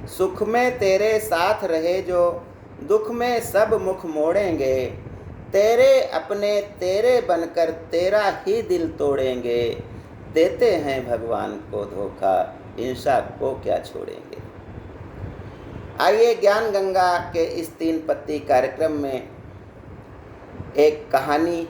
सुख में तेरे साथ रहे जो, दुख में सब मुख मोड़ेंगे। तेरे अपने तेरे बनकर तेरा ही दिल तोड़ेंगे। देते हैं भगवान को धोखा, इंसा को क्या छोड़ेंगे। आइए ज्ञान गंगा के इस 3 पत्ती कार्यक्रम में एक कहानी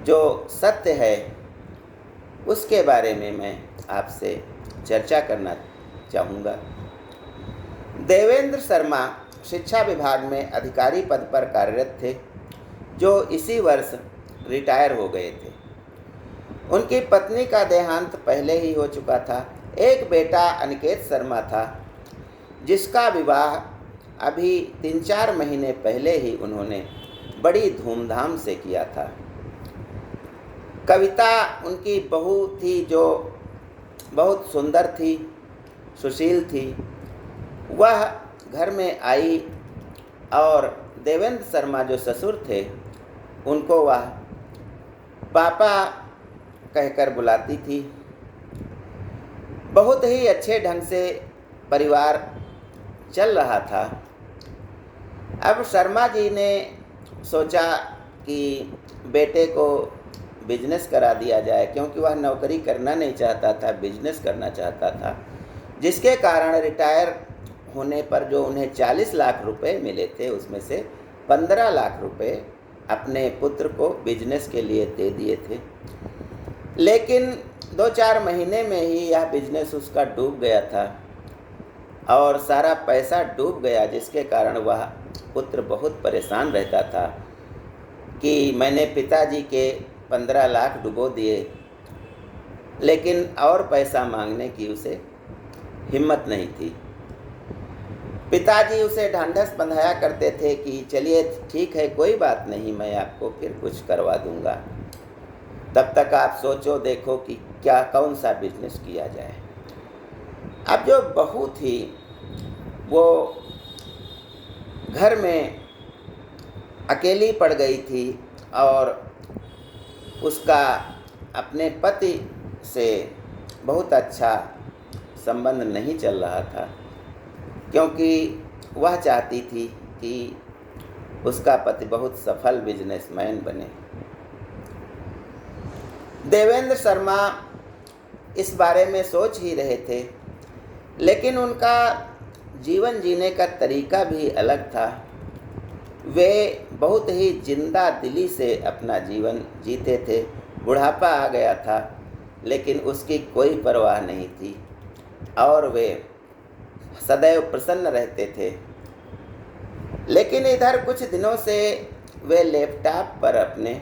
जो सत्य है उसके बारे में मैं आपसे चर्चा करना चाहूँगा। देवेंद्र शर्मा शिक्षा विभाग में अधिकारी पद पर कार्यरत थे, जो इसी वर्ष रिटायर हो गए थे। उनकी पत्नी का देहांत पहले ही हो चुका था। एक बेटा अनिकेत शर्मा था, जिसका विवाह अभी 3-4 महीने पहले ही उन्होंने बड़ी धूमधाम से किया था। कविता उनकी बहू थी, जो बहुत सुंदर थी, सुशील थी। वह घर में आई और देवेंद्र शर्मा जो ससुर थे, उनको वह पापा कहकर बुलाती थी। बहुत ही अच्छे ढंग से परिवार चल रहा था। अब शर्मा जी ने सोचा कि बेटे को बिजनेस करा दिया जाए, क्योंकि वह नौकरी करना नहीं चाहता था, बिजनेस करना चाहता था, जिसके कारण रिटायर होने पर जो उन्हें 40 लाख रुपए मिले थे, उसमें से 15 लाख रुपए अपने पुत्र को बिजनेस के लिए दे दिए थे। लेकिन 2-4 महीने में ही यह बिजनेस उसका डूब गया था और सारा पैसा डूब गया, जिसके कारण वह पुत्र बहुत परेशान रहता था कि मैंने पिताजी के 15 लाख डुबो दिए, लेकिन और पैसा मांगने की उसे हिम्मत नहीं थी। पिताजी उसे ढांढस बंधाया करते थे कि चलिए ठीक है, कोई बात नहीं, मैं आपको फिर कुछ करवा दूंगा, तब तक आप सोचो देखो कि क्या कौन सा बिजनेस किया जाए। अब जो बहू थी वो घर में अकेली पड़ गई थी और उसका अपने पति से बहुत अच्छा संबंध नहीं चल रहा था, क्योंकि वह चाहती थी कि उसका पति बहुत सफल बिजनेसमैन बने। देवेंद्र शर्मा इस बारे में सोच ही रहे थे, लेकिन उनका जीवन जीने का तरीका भी अलग था। वे बहुत ही जिंदा दिली से अपना जीवन जीते थे। बुढ़ापा आ गया था, लेकिन उसकी कोई परवाह नहीं थी और वे सदैव प्रसन्न रहते थे। लेकिन इधर कुछ दिनों से वे लैपटॉप पर अपने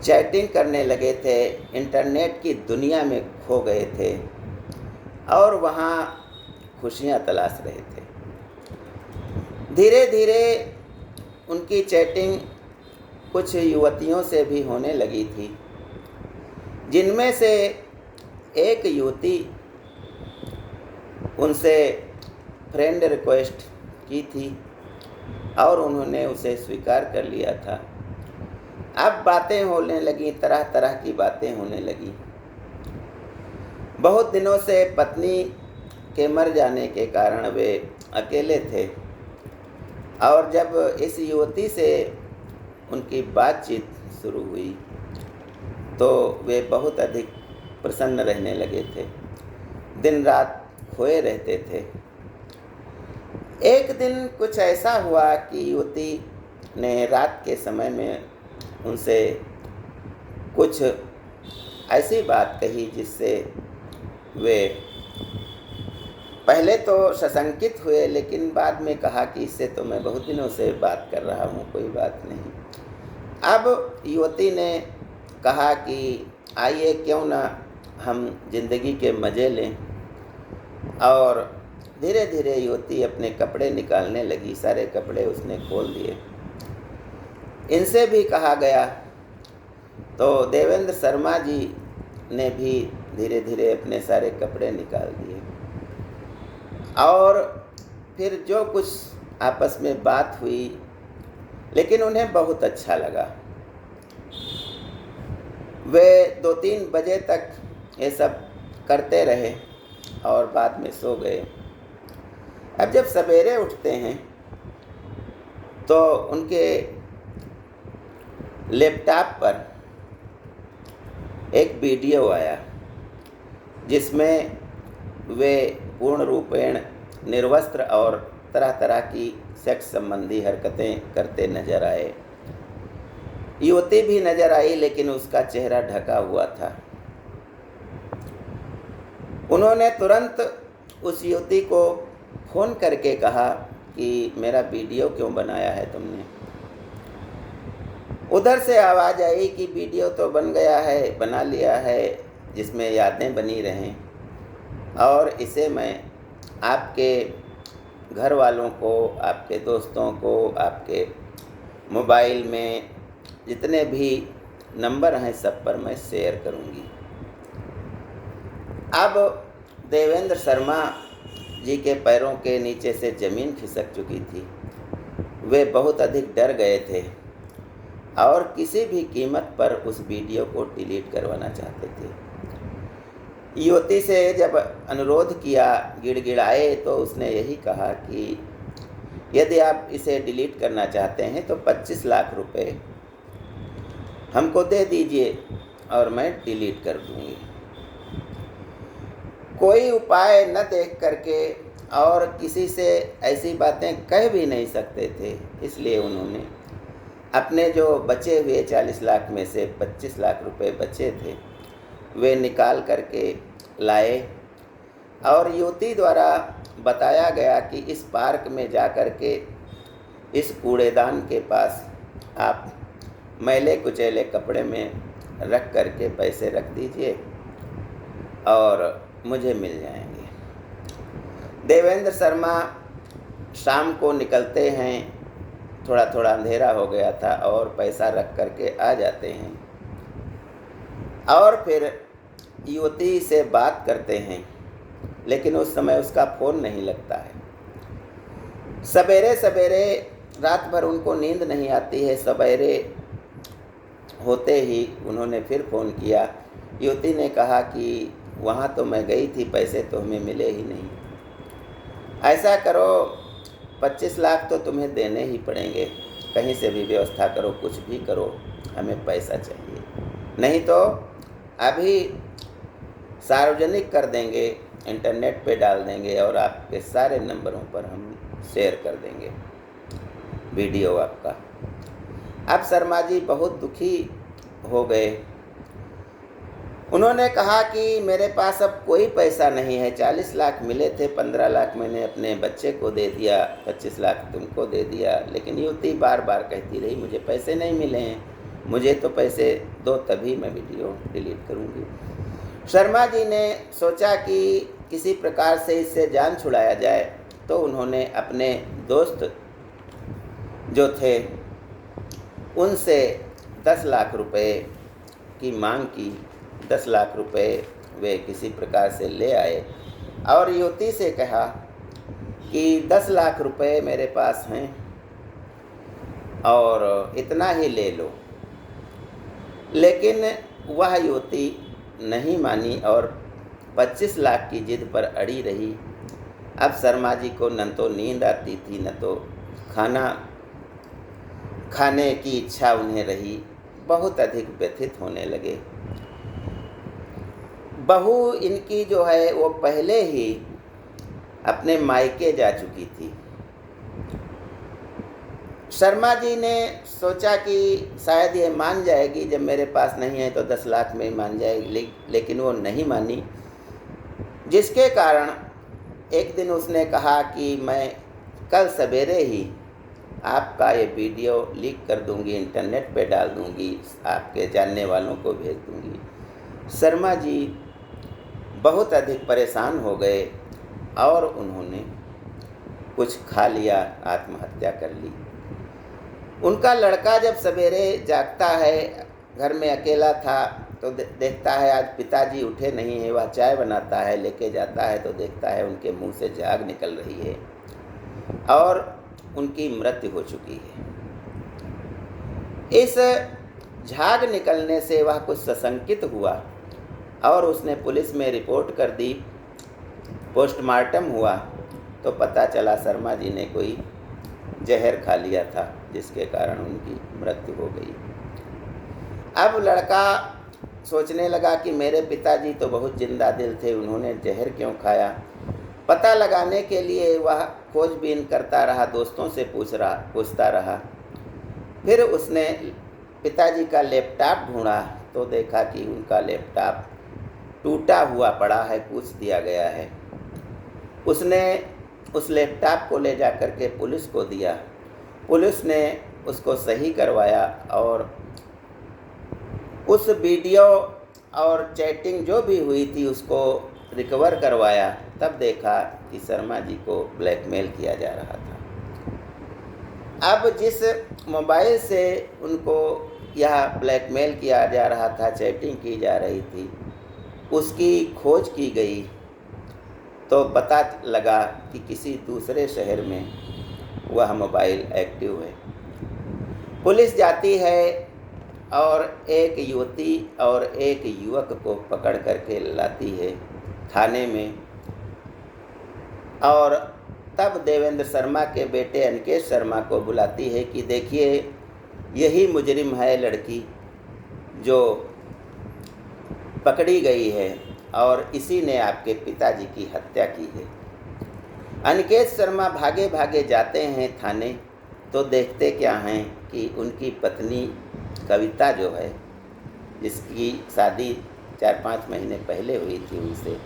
चैटिंग करने लगे थे, इंटरनेट की दुनिया में खो गए थे और वहाँ खुशियाँ तलाश रहे थे। धीरे धीरे उनकी चैटिंग कुछ युवतियों से भी होने लगी थी, जिनमें से एक युवती उनसे फ्रेंड रिक्वेस्ट की थी और उन्होंने उसे स्वीकार कर लिया था। अब बातें होने लगी, तरह तरह की बातें होने लगी। बहुत दिनों से पत्नी के मर जाने के कारण वे अकेले थे और जब इस युवती से उनकी बातचीत शुरू हुई तो वे बहुत अधिक प्रसन्न रहने लगे थे, दिन रात खोए रहते थे। एक दिन कुछ ऐसा हुआ कि युवती ने रात के समय में उनसे कुछ ऐसी बात कही जिससे वे पहले तो सशंकित हुए, लेकिन बाद में कहा कि इससे तो मैं बहुत दिनों से बात कर रहा हूँ, कोई बात नहीं। अब युवती ने कहा कि आइए क्यों ना हम जिंदगी के मज़े लें, और धीरे धीरे युवती अपने कपड़े निकालने लगी। सारे कपड़े उसने खोल दिए। इनसे भी कहा गया तो देवेंद्र शर्मा जी ने भी धीरे धीरे अपने सारे कपड़े निकाल दिए और फिर जो कुछ आपस में बात हुई, लेकिन उन्हें बहुत अच्छा लगा। वे 2-3 बजे तक ये सब करते रहे और बाद में सो गए। अब जब सवेरे उठते हैं तो उनके लैपटॉप पर एक वीडियो आया जिसमें वे पूर्ण रूपेण निर्वस्त्र और तरह तरह की सेक्स संबंधी हरकतें करते नजर आए। युवती भी नजर आई, लेकिन उसका चेहरा ढका हुआ था। उन्होंने तुरंत उस युवती को फ़ोन करके कहा कि मेरा वीडियो क्यों बनाया है तुमने। उधर से आवाज़ आई कि वीडियो तो बन गया है, बना लिया है, जिसमें यादें बनी रहें, और इसे मैं आपके घर वालों को, आपके दोस्तों को, आपके मोबाइल में जितने भी नंबर हैं सब पर मैं शेयर करूंगी। अब देवेंद्र शर्मा जी के पैरों के नीचे से ज़मीन खिसक चुकी थी। वे बहुत अधिक डर गए थे और किसी भी कीमत पर उस वीडियो को डिलीट करवाना चाहते थे। युवती से जब अनुरोध किया, गिड़गिड़ाए, तो उसने यही कहा कि यदि आप इसे डिलीट करना चाहते हैं तो 25 लाख रुपए हमको दे दीजिए और मैं डिलीट कर दूंगी। कोई उपाय न देख करके और किसी से ऐसी बातें कह भी नहीं सकते थे, इसलिए उन्होंने अपने जो बचे हुए 40 लाख में से 25 लाख रुपए बचे थे वे निकाल करके लाए, और युवती द्वारा बताया गया कि इस पार्क में जा कर के इस कूड़ेदान के पास आप मैले कुचैले कपड़े में रख करके पैसे रख दीजिए और मुझे मिल जाएंगे। देवेंद्र शर्मा शाम को निकलते हैं, थोड़ा थोड़ा अंधेरा हो गया था, और पैसा रख करके आ जाते हैं और फिर युवती से बात करते हैं, लेकिन उस समय उसका फ़ोन नहीं लगता है। सवेरे सवेरे रात भर उनको नींद नहीं आती है। सवेरे होते ही उन्होंने फिर फ़ोन किया। युवती ने कहा कि वहाँ तो मैं गई थी, पैसे तो हमें मिले ही नहीं। ऐसा करो, 25 लाख तो तुम्हें देने ही पड़ेंगे, कहीं से भी व्यवस्था करो, कुछ भी करो, हमें पैसा चाहिए, नहीं तो अभी सार्वजनिक कर देंगे, इंटरनेट पे डाल देंगे और आपके सारे नंबरों पर हम शेयर कर देंगे वीडियो आपका। अब शर्मा जी बहुत दुखी हो गए। उन्होंने कहा कि मेरे पास अब कोई पैसा नहीं है, 40 लाख मिले थे, 15 लाख मैंने अपने बच्चे को दे दिया, 25 लाख तुमको दे दिया। लेकिन युवती बार बार कहती रही मुझे पैसे नहीं मिले हैं, मुझे तो पैसे दो तभी मैं वीडियो डिलीट करूँगी। शर्मा जी ने सोचा कि किसी प्रकार से इससे जान छुड़ाया जाए, तो उन्होंने अपने दोस्त जो थे उनसे 10 लाख रुपए की मांग की। 10 लाख रुपए वे किसी प्रकार से ले आए और युवती से कहा कि 10 लाख रुपए मेरे पास हैं और इतना ही ले लो। लेकिन वह युवती नहीं मानी और 25 लाख की जिद पर अड़ी रही। अब शर्मा जी को न तो नींद आती थी, न तो खाना खाने की इच्छा उन्हें रही, बहुत अधिक व्यथित होने लगे। बहू इनकी जो है वो पहले ही अपने मायके जा चुकी थी। शर्मा जी ने सोचा कि शायद ये मान जाएगी, जब मेरे पास नहीं है तो 10 लाख में ही मान जाएगी, लेकिन वो नहीं मानी, जिसके कारण एक दिन उसने कहा कि मैं कल सवेरे ही आपका ये वीडियो लीक कर दूंगी, इंटरनेट पे डाल दूंगी, आपके जानने वालों को भेज दूंगी। शर्मा जी बहुत अधिक परेशान हो गए और उन्होंने कुछ खा लिया, आत्महत्या कर ली। उनका लड़का जब सवेरे जागता है, घर में अकेला था, तो देखता है आज पिताजी उठे नहीं हैं। वह चाय बनाता है, लेके जाता है तो देखता है उनके मुंह से झाग निकल रही है और उनकी मृत्यु हो चुकी है। इस झाग निकलने से वह कुछ सशंकित हुआ और उसने पुलिस में रिपोर्ट कर दी। पोस्टमार्टम हुआ तो पता चला शर्मा जी ने कोई जहर खा लिया था, जिसके कारण उनकी मृत्यु हो गई। अब लड़का सोचने लगा कि मेरे पिताजी तो बहुत जिंदा दिल थे, उन्होंने जहर क्यों खाया। पता लगाने के लिए वह खोजबीन करता रहा, दोस्तों से पूछता रहा। फिर उसने पिताजी का लैपटॉप ढूंढा तो देखा कि उनका लैपटॉप टूटा हुआ पड़ा है, पूछ दिया गया है। उसने उस लैपटॉप को ले जा कर के पुलिस को दिया। पुलिस ने उसको सही करवाया और उस वीडियो और चैटिंग जो भी हुई थी उसको रिकवर करवाया। तब देखा कि शर्मा जी को ब्लैकमेल किया जा रहा था। अब जिस मोबाइल से उनको यह ब्लैकमेल किया जा रहा था, चैटिंग की जा रही थी, उसकी खोज की गई तो पता लगा कि किसी दूसरे शहर में वह मोबाइल एक्टिव है। पुलिस जाती है और एक युवती और एक युवक को पकड़ करके लाती है थाने में। और तब देवेंद्र शर्मा के बेटे अनिकेत शर्मा को बुलाती है कि देखिए, यही मुजरिम है लड़की जो पकड़ी गई है और इसी ने आपके पिताजी की हत्या की है। अनिकेत शर्मा भागे भागे जाते हैं थाने तो देखते क्या हैं कि उनकी पत्नी कविता जो है, जिसकी शादी 4-5 महीने पहले हुई थी उनसे,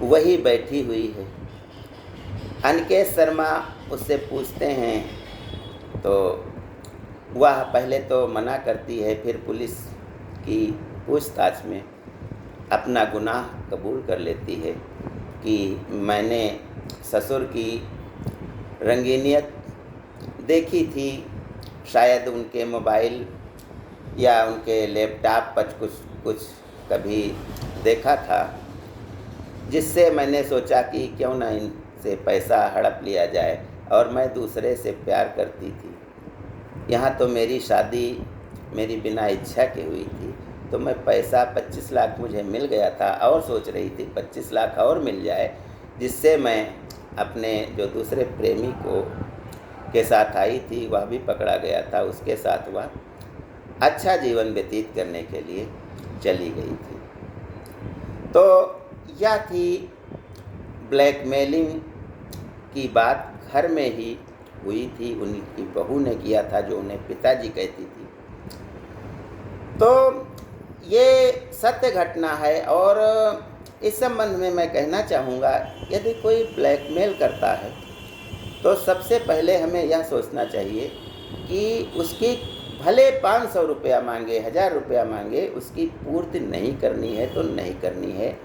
वही बैठी हुई है। अनिकेत शर्मा उससे पूछते हैं तो वह पहले तो मना करती है, फिर पुलिस की पूछताछ में अपना गुनाह कबूल कर लेती है कि मैंने ससुर की रंगीनियत देखी थी, शायद उनके मोबाइल या उनके लैपटॉप पर कुछ कभी देखा था, जिससे मैंने सोचा कि क्यों ना इनसे पैसा हड़प लिया जाए। और मैं दूसरे से प्यार करती थी। यहाँ तो मेरी शादी मेरी बिना इच्छा के हुई थी, तो मैं पैसा 25 लाख मुझे मिल गया था और सोच रही थी 25 लाख और मिल जाए, जिससे मैं अपने जो दूसरे प्रेमी को के साथ आई थी, वह भी पकड़ा गया था, उसके साथ वह अच्छा जीवन व्यतीत करने के लिए चली गई थी। तो यह थी ब्लैकमेलिंग की बात, घर में ही हुई थी, उनकी बहू ने किया था जो उन्हें पिताजी कहती थी। तो ये सत्य घटना है। और इस संबंध में मैं कहना चाहूँगा, यदि कोई ब्लैकमेल करता है तो सबसे पहले हमें यह सोचना चाहिए कि उसकी भले 500 रुपया मांगे, 1000 रुपया मांगे, उसकी पूर्ति नहीं करनी है तो नहीं करनी है।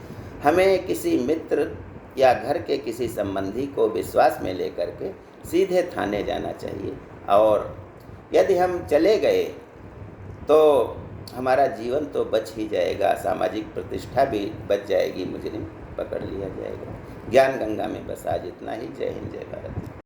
हमें किसी मित्र या घर के किसी संबंधी को विश्वास में लेकर के सीधे थाने जाना चाहिए। और यदि हम चले गए तो हमारा जीवन तो बच ही जाएगा, सामाजिक प्रतिष्ठा भी बच जाएगी, मुजरिम पकड़ लिया जाएगा। ज्ञान गंगा में बस आज इतना ही। जय हिंद, जय भारत।